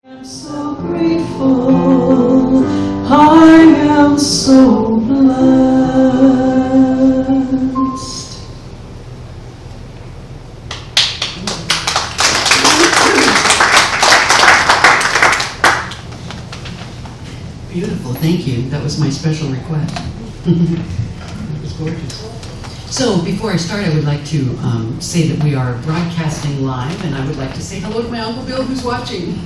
I'm so grateful, I am so blessed. Beautiful, thank you. That was my special request. It was gorgeous. So before I start, I would like to say that we are broadcasting live, and I would like to say hello to my Uncle Bill who's watching.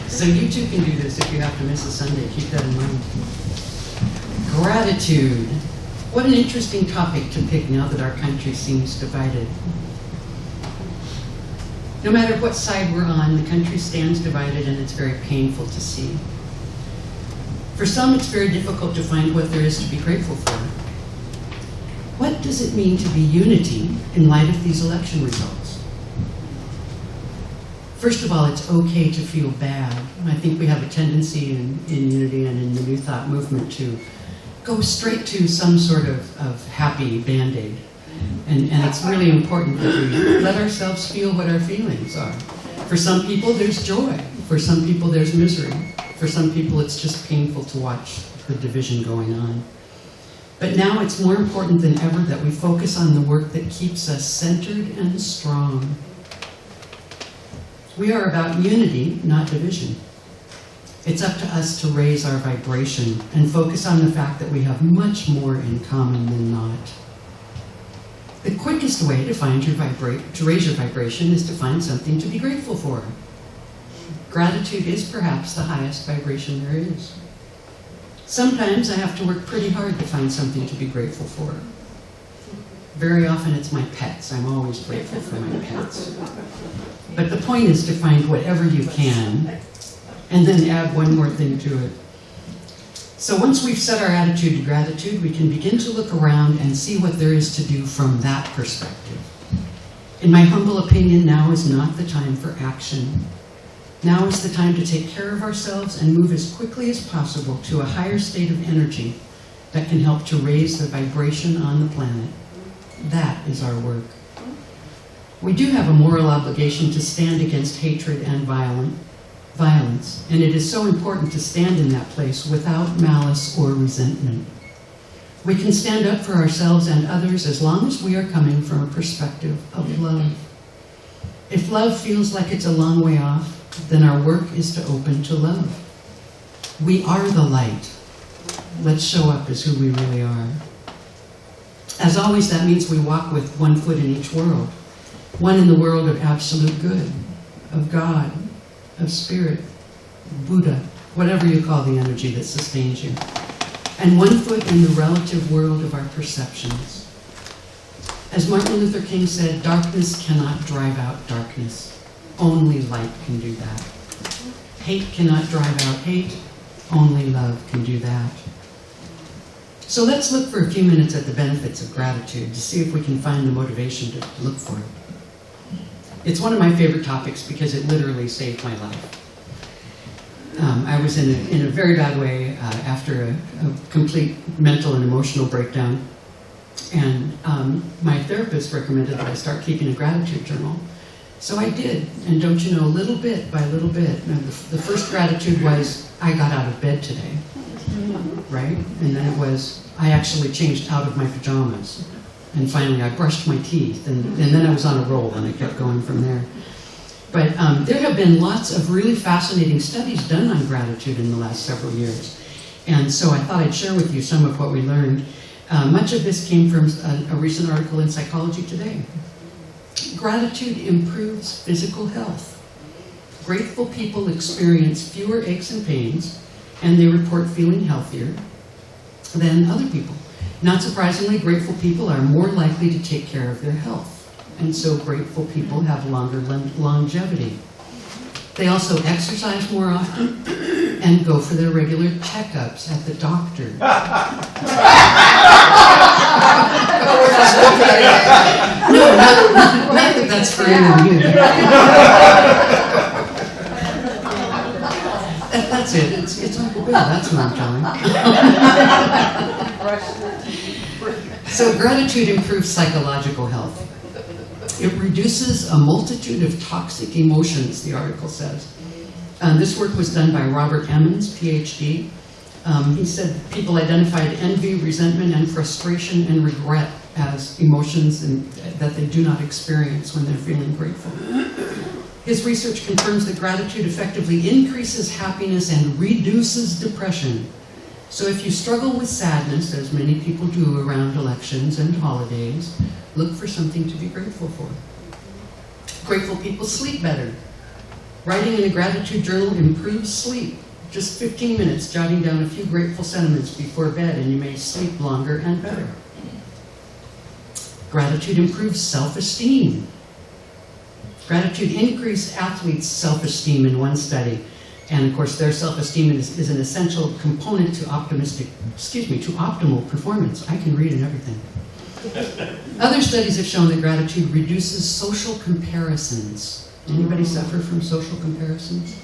So you too can do this if you have to miss a Sunday. Keep that in mind. Gratitude. What an interesting topic to pick now that our country seems divided. No matter what side we're on, the country stands divided, and it's very painful to see. For some, it's very difficult to find what there is to be grateful for. What does it mean to be unity in light of these election results? First of all, it's okay to feel bad. I think we have a tendency in Unity and in the New Thought movement to go straight to some sort of happy Band-Aid. And it's really important that we let ourselves feel what our feelings are. For some people, there's joy. For some people, there's misery. For some people, it's just painful to watch the division going on. But now it's more important than ever that we focus on the work that keeps us centered and strong. We are about unity, not division. It's up to us to raise our vibration and focus on the fact that we have much more in common than not. The quickest way to raise your vibration is to find something to be grateful for. Gratitude is perhaps the highest vibration there is. Sometimes I have to work pretty hard to find something to be grateful for. Very often it's my pets. I'm always grateful for my pets. But the point is to find whatever you can and then add one more thing to it. So once we've set our attitude to gratitude, we can begin to look around and see what there is to do from that perspective. In my humble opinion, now is not the time for action. Now is the time to take care of ourselves and move as quickly as possible to a higher state of energy that can help to raise the vibration on the planet. That is our work. We do have a moral obligation to stand against hatred and violence, and it is so important to stand in that place without malice or resentment. We can stand up for ourselves and others as long as we are coming from a perspective of love. If love feels like it's a long way off, then our work is to open to love. We are the light. Let's show up as who we really are. As always, that means we walk with one foot in each world. One in the world of absolute good, of God, of spirit, Buddha, whatever you call the energy that sustains you. And one foot in the relative world of our perceptions. As Martin Luther King said, darkness cannot drive out darkness. Only light can do that. Hate cannot drive out hate. Only love can do that. So let's look for a few minutes at the benefits of gratitude to see if we can find the motivation to look for it. It's one of my favorite topics because it literally saved my life. I was in a very bad way after a complete mental and emotional breakdown. And my therapist recommended that I start keeping a gratitude journal. So I did, and don't you know, little bit by little bit. The first gratitude was, I got out of bed today, right? And then it was, I actually changed out of my pajamas. And finally, I brushed my teeth, and then I was on a roll, and I kept going from there. But there have been lots of really fascinating studies done on gratitude in the last several years. And so I thought I'd share with you some of what we learned. Much of this came from a recent article in Psychology Today. Gratitude improves physical health. Grateful people experience fewer aches and pains, and they report feeling healthier than other people. Not surprisingly, grateful people are more likely to take care of their health, and so grateful people have longer longevity. They also exercise more often and go for their regular checkups at the doctor. No, not that that's for any of you. That's it. It's Uncle Bill. That's what I'm telling. So gratitude improves psychological health. It reduces a multitude of toxic emotions, the article says. This work was done by Robert Emmons, PhD. He said people identified envy, resentment, and frustration and regret as emotions that they do not experience when they're feeling grateful. His research confirms that gratitude effectively increases happiness and reduces depression. So if you struggle with sadness, as many people do around elections and holidays, look for something to be grateful for. Grateful people sleep better. Writing in a gratitude journal improves sleep. Just 15 minutes jotting down a few grateful sentiments before bed and you may sleep longer and better. Gratitude improves self-esteem. Gratitude increased athletes' self-esteem in one study. And of course, their self-esteem is an essential component to optimal performance. I can read and everything. Other studies have shown that gratitude reduces social comparisons. Anybody suffer from social comparisons?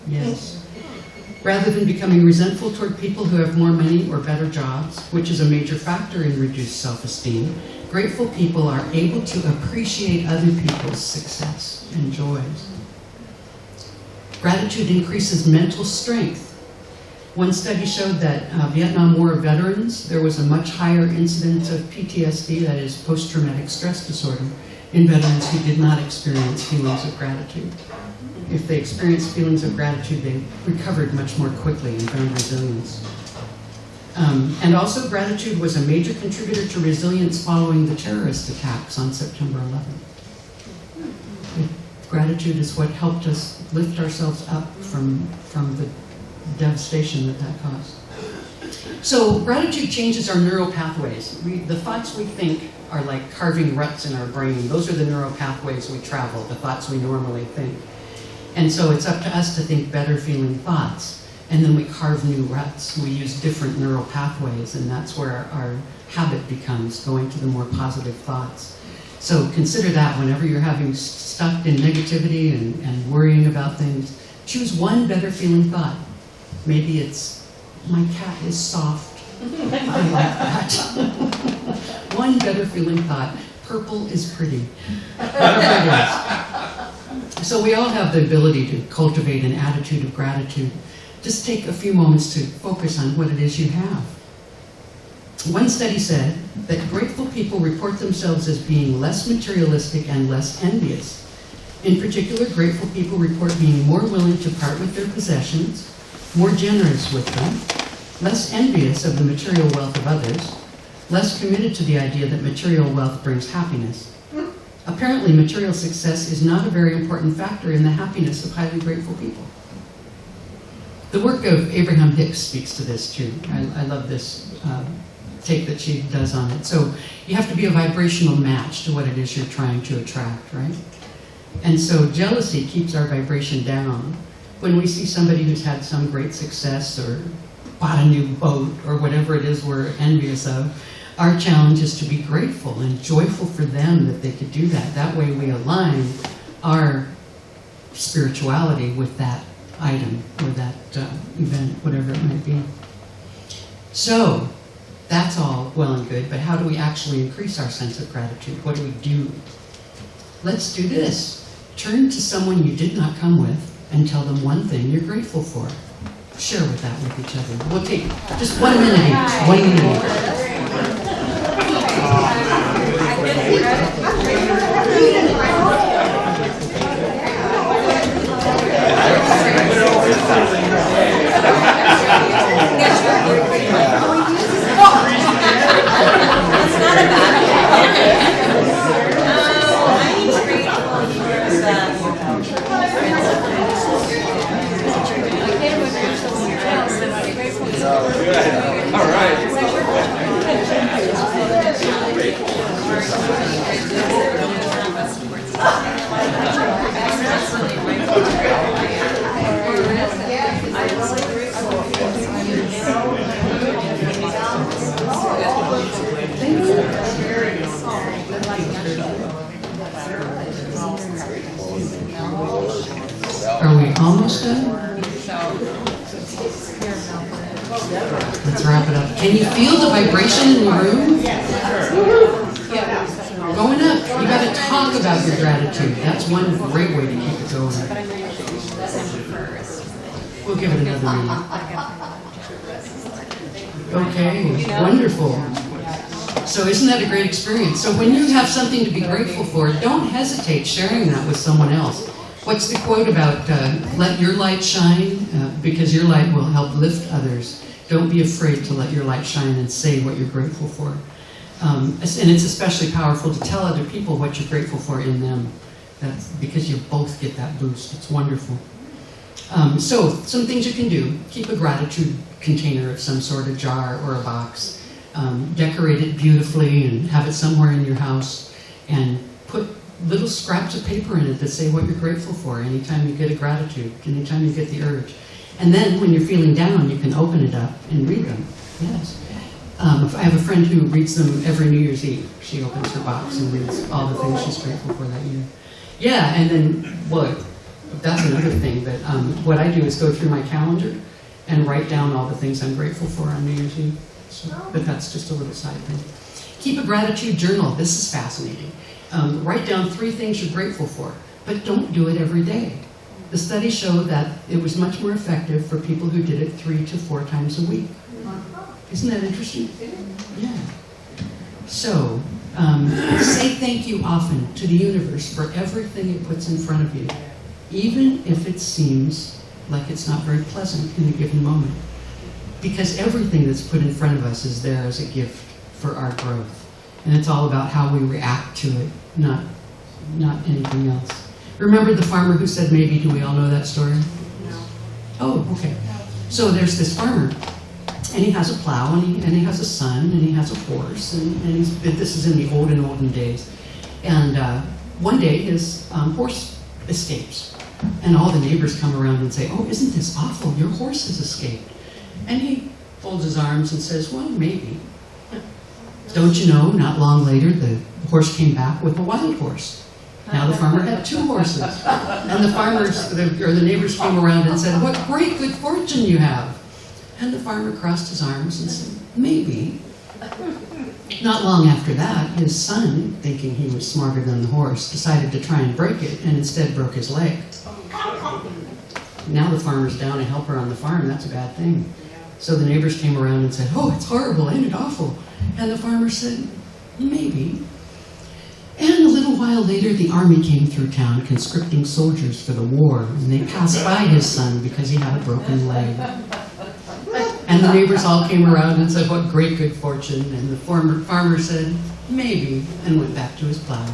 Yes. Rather than becoming resentful toward people who have more money or better jobs, which is a major factor in reduced self-esteem, grateful people are able to appreciate other people's success and joys. Gratitude increases mental strength. One study showed that Vietnam War veterans, there was a much higher incidence of PTSD, that is post-traumatic stress disorder, in veterans who did not experience feelings of gratitude. If they experienced feelings of gratitude, they recovered much more quickly and found resilience. And also, gratitude was a major contributor to resilience following the terrorist attacks on September 11th. Gratitude is what helped us lift ourselves up from the devastation that caused. So gratitude changes our neural pathways. The thoughts we think are like carving ruts in our brain. Those are the neural pathways we travel, the thoughts we normally think. And so it's up to us to think better feeling thoughts. And then we carve new ruts. We use different neural pathways, and that's where our habit becomes, going to the more positive thoughts. So consider that whenever you're stuck in negativity and worrying about things, choose one better feeling thought. Maybe it's, my cat is soft. I like that. One better feeling thought, purple is pretty. Whatever it is. So we all have the ability to cultivate an attitude of gratitude. Just take a few moments to focus on what it is you have. One study said that grateful people report themselves as being less materialistic and less envious. In particular, grateful people report being more willing to part with their possessions, more generous with them, less envious of the material wealth of others, less committed to the idea that material wealth brings happiness. Apparently, material success is not a very important factor in the happiness of highly grateful people. The work of Abraham Hicks speaks to this too. I love this take that she does on it. So you have to be a vibrational match to what it is you're trying to attract, right? And so jealousy keeps our vibration down. When we see somebody who's had some great success or bought a new boat or whatever it is we're envious of, our challenge is to be grateful and joyful for them that they could do that. That way we align our spirituality with that item or that event, whatever it might be. So that's all well and good, but how do we actually increase our sense of gratitude? What do we do? Let's do this. Turn to someone you did not come with and tell them one thing you're grateful for. Share with that with each other. We'll take just 1 minute each. 1 minute each. All right. Are we almost done? Let's wrap it up. Can you feel the vibration in the room? Going up. You got to talk about your gratitude. That's one great way to keep it going. We'll give it another minute. Okay, wonderful. So isn't that a great experience? So when you have something to be grateful for, don't hesitate sharing that with someone else. What's the quote about let your light shine? Because your light will help lift others. Don't be afraid to let your light shine and say what you're grateful for. And it's especially powerful to tell other people what you're grateful for in them. That's because you both get that boost. It's wonderful. So some things you can do. Keep a gratitude container of some sort, a jar or a box. Decorate it beautifully and have it somewhere in your house. And put little scraps of paper in it that say what you're grateful for anytime you get a gratitude, anytime you get the urge. And then when you're feeling down, you can open it up and read them. Yes. I have a friend who reads them every New Year's Eve. She opens her box and reads all the things she's grateful for that year. Yeah, and then, well, that's another thing. But what I do is go through my calendar and write down all the things I'm grateful for on New Year's Eve. So, but that's just a little side thing. Keep a gratitude journal. This is fascinating. Write down 3 things you're grateful for, but don't do it every day. The studies show that it was much more effective for people who did it 3 to 4 times a week. Isn't that interesting? Yeah. So, say thank you often to the universe for everything it puts in front of you, even if it seems like it's not very pleasant in a given moment. Because everything that's put in front of us is there as a gift for our growth. And it's all about how we react to it, not anything else. Remember the farmer who said maybe? Do we all know that story? No. Oh, okay. So there's this farmer, and he has a plow, and he has a son, and he has a horse, and this is in the olden days. And one day his horse escapes, and all the neighbors come around and say, "Oh, isn't this awful? Your horse has escaped." And he folds his arms and says, "Well, maybe." Don't you know, not long later, the horse came back with a wild horse. Now the farmer had 2 horses. And the neighbors came around and said, "What great good fortune you have." And the farmer crossed his arms and said, "Maybe." Not long after that, his son, thinking he was smarter than the horse, decided to try and break it, and instead broke his leg. Now the farmer's down a helper on the farm. That's a bad thing. So the neighbors came around and said, "Oh, it's horrible, ain't it awful?" And the farmer said, "Maybe." And a little while later, the army came through town conscripting soldiers for the war, and they passed by his son because he had a broken leg. And the neighbors all came around and said, "What great good fortune." And the farmer said, "Maybe," and went back to his plow.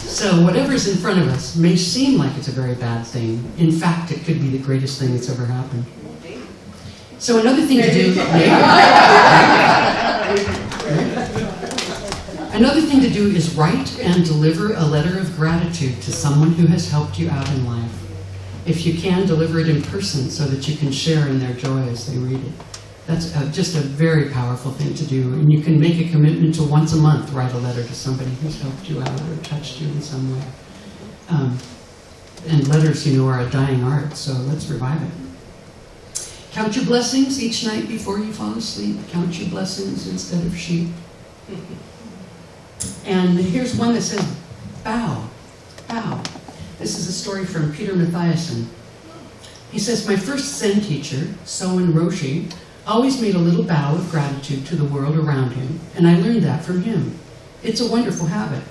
So whatever's in front of us may seem like it's a very bad thing. In fact, it could be the greatest thing that's ever happened. So another thing to do, another thing to do is write and deliver a letter of gratitude to someone who has helped you out in life. If you can, deliver it in person so that you can share in their joy as they read it. That's just a very powerful thing to do. And you can make a commitment to once a month write a letter to somebody who's helped you out or touched you in some way. And letters, you know, are a dying art, so let's revive it. Count your blessings each night before you fall asleep. Count your blessings instead of sheep. And here's one that says, bow, bow. This is a story from Peter Mathiasen. He says, "My first Zen teacher, Soen Roshi, always made a little bow of gratitude to the world around him, and I learned that from him. It's a wonderful habit.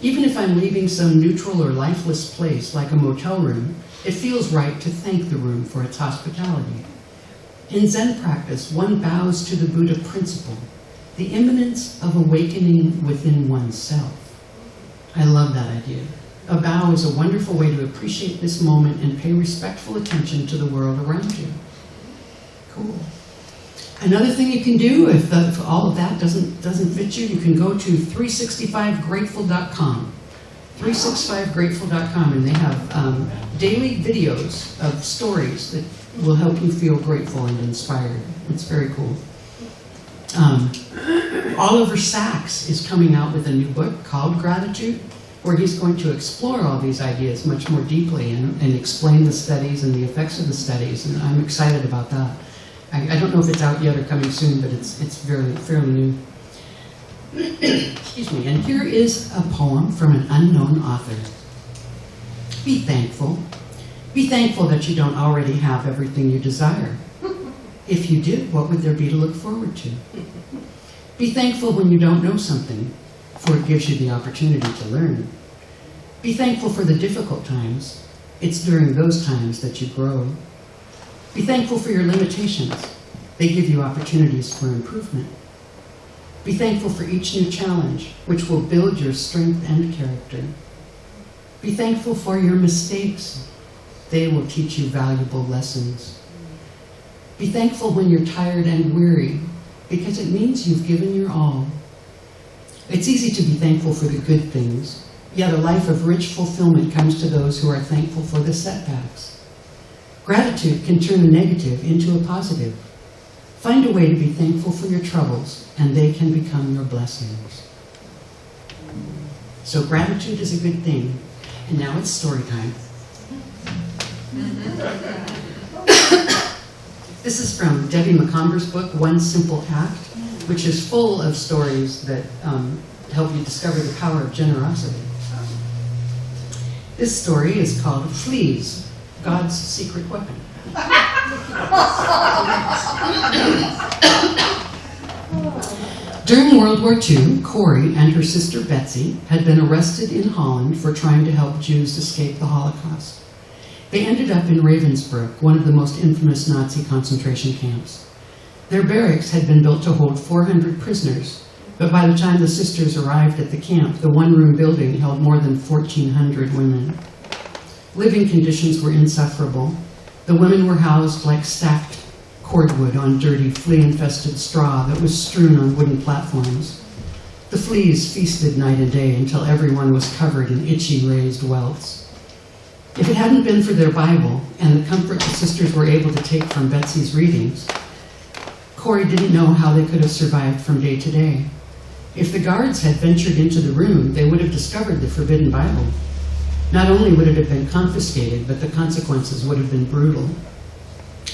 Even if I'm leaving some neutral or lifeless place like a motel room, it feels right to thank the room for its hospitality. In Zen practice, one bows to the Buddha principle, the imminence of awakening within oneself." I love that idea. A bow is a wonderful way to appreciate this moment and pay respectful attention to the world around you. Cool. Another thing you can do, if all of that doesn't fit you, you can go to 365grateful.com. 365grateful.com, and they have daily videos of stories that will help you feel grateful and inspired. It's very cool. Oliver Sacks is coming out with a new book called Gratitude, where he's going to explore all these ideas much more deeply and explain the studies and the effects of the studies, and I'm excited about that. I don't know if it's out yet or coming soon, but it's fairly new. Excuse me, and here is a poem from an unknown author. Be thankful. Be thankful that you don't already have everything you desire. If you did, what would there be to look forward to? Be thankful when you don't know something, for it gives you the opportunity to learn. Be thankful for the difficult times. It's during those times that you grow. Be thankful for your limitations. They give you opportunities for improvement. Be thankful for each new challenge, which will build your strength and character. Be thankful for your mistakes. They will teach you valuable lessons. Be thankful when you're tired and weary, because it means you've given your all. It's easy to be thankful for the good things, yet a life of rich fulfillment comes to those who are thankful for the setbacks. Gratitude can turn a negative into a positive. Find a way to be thankful for your troubles, and they can become your blessings. So gratitude is a good thing. And now it's story time. This is from Debbie McComber's book, One Simple Act, which is full of stories that help you discover the power of generosity. This story is called Fleas, God's Secret Weapon. During World War II, Corrie and her sister Betsy had been arrested in Holland for trying to help Jews escape the Holocaust. They ended up in Ravensbrück, one of the most infamous Nazi concentration camps. Their barracks had been built to hold 400 prisoners, but by the time the sisters arrived at the camp, the one-room building held more than 1,400 women. Living conditions were insufferable. The women were housed like stacked cordwood on dirty, flea-infested straw that was strewn on wooden platforms. The fleas feasted night and day until everyone was covered in itchy, raised welts. If it hadn't been for their Bible and the comfort the sisters were able to take from Betsy's readings, Corrie didn't know how they could have survived from day to day. If the guards had ventured into the room, they would have discovered the forbidden Bible. Not only would it have been confiscated, but the consequences would have been brutal.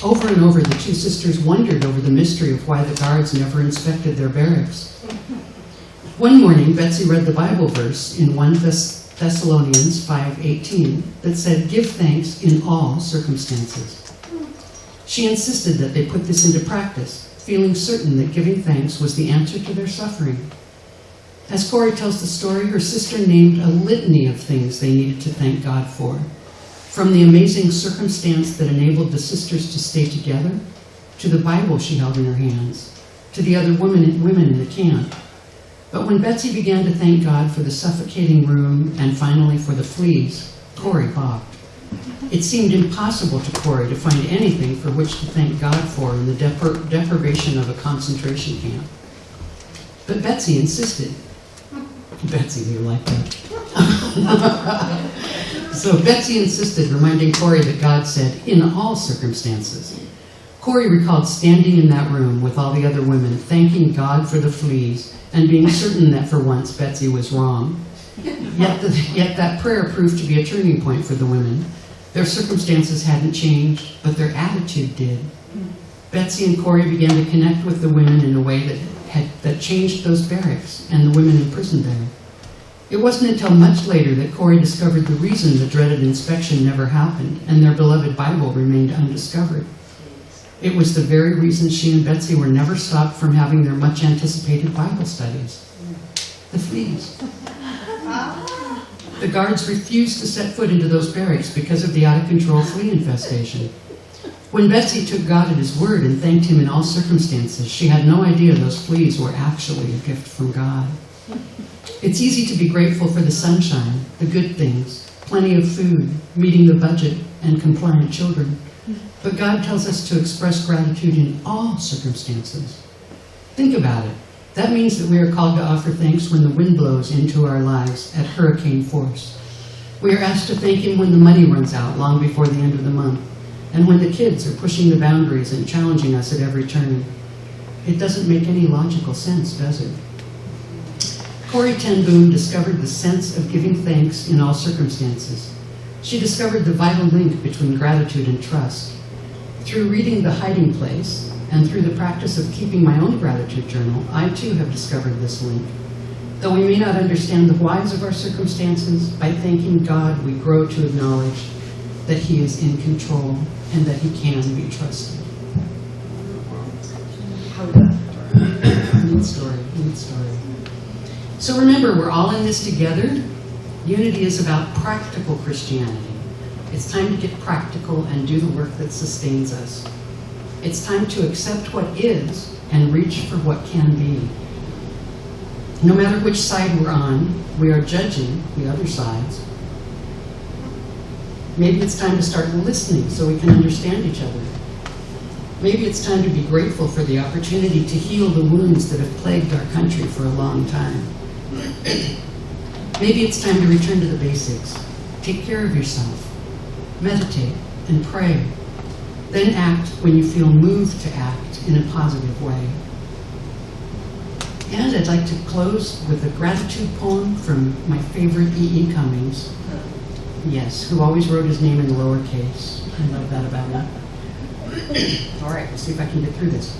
Over and over, the two sisters wondered over the mystery of why the guards never inspected their barracks. One morning, Betsy read the Bible verse in 1 Thessalonians 5:18 that said, "Give thanks in all circumstances." She insisted that they put this into practice, feeling certain that giving thanks was the answer to their suffering. As Corrie tells the story, her sister named a litany of things they needed to thank God for. From the amazing circumstance that enabled the sisters to stay together, to the Bible she held in her hands, to the other women in the camp. But when Betsy began to thank God for the suffocating room and finally for the fleas, Corrie balked. It seemed impossible to Corrie to find anything for which to thank God for in the deprivation of a concentration camp. But Betsy insisted. Betsy, you like that? So Betsy insisted, reminding Corrie that God said, "in all circumstances." Corrie recalled standing in that room with all the other women, thanking God for the fleas, and being certain that for once Betsy was wrong. Yet that prayer proved to be a turning point for the women. Their circumstances hadn't changed, but their attitude did. Betsy and Corrie began to connect with the women in a way that changed those barracks and the women imprisoned there. It wasn't until much later that Corrie discovered the reason the dreaded inspection never happened and their beloved Bible remained undiscovered. It was the very reason she and Betsy were never stopped from having their much-anticipated Bible studies. The fleas. The guards refused to set foot into those barracks because of the out-of-control flea infestation. When Betsy took God at his word and thanked him in all circumstances, she had no idea those fleas were actually a gift from God. It's easy to be grateful for the sunshine, the good things, plenty of food, meeting the budget, and compliant children. But God tells us to express gratitude in all circumstances. Think about it. That means that we are called to offer thanks when the wind blows into our lives at hurricane force. We are asked to thank him when the money runs out long before the end of the month, and when the kids are pushing the boundaries and challenging us at every turn. It doesn't make any logical sense, does it? Corrie ten Boom discovered the sense of giving thanks in all circumstances. She discovered the vital link between gratitude and trust. Through reading The Hiding Place, and through the practice of keeping my own gratitude journal, I too have discovered this link. Though we may not understand the whys of our circumstances, by thanking God, we grow to acknowledge that He is in control and that He can be trusted. Neat story, neat story. So remember, we're all in this together. Unity is about practical Christianity. It's time to get practical and do the work that sustains us. It's time to accept what is and reach for what can be. No matter which side we're on, we are judging the other sides. Maybe it's time to start listening so we can understand each other. Maybe it's time to be grateful for the opportunity to heal the wounds that have plagued our country for a long time. Maybe it's time to return to the basics. Take care of yourself. Meditate and pray. Then act when you feel moved to act in a positive way. And I'd like to close with a gratitude poem from my favorite E.E. Cummings. Yes, who always wrote his name in lowercase. I love that about him. All right, let's see if I can get through this.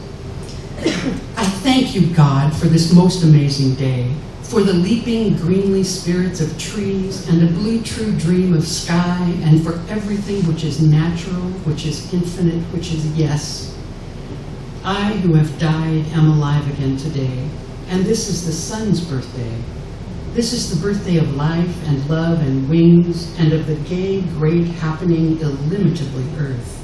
I thank you, God, for this most amazing day, for the leaping greenly spirits of trees and a blue true dream of sky, and for everything which is natural, which is infinite, which is yes. I, who have died, am alive again today, and this is the sun's birthday. This is the birthday of life and love and wings, and of the gay, great, happening, illimitably earth.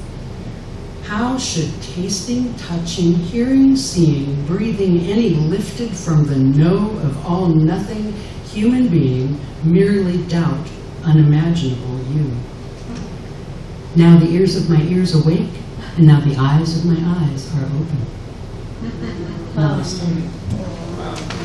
How should tasting, touching, hearing, seeing, breathing any lifted from the no of all nothing human being merely doubt unimaginable you? Now the ears of my ears awake, and now the eyes of my eyes are open. Namaste.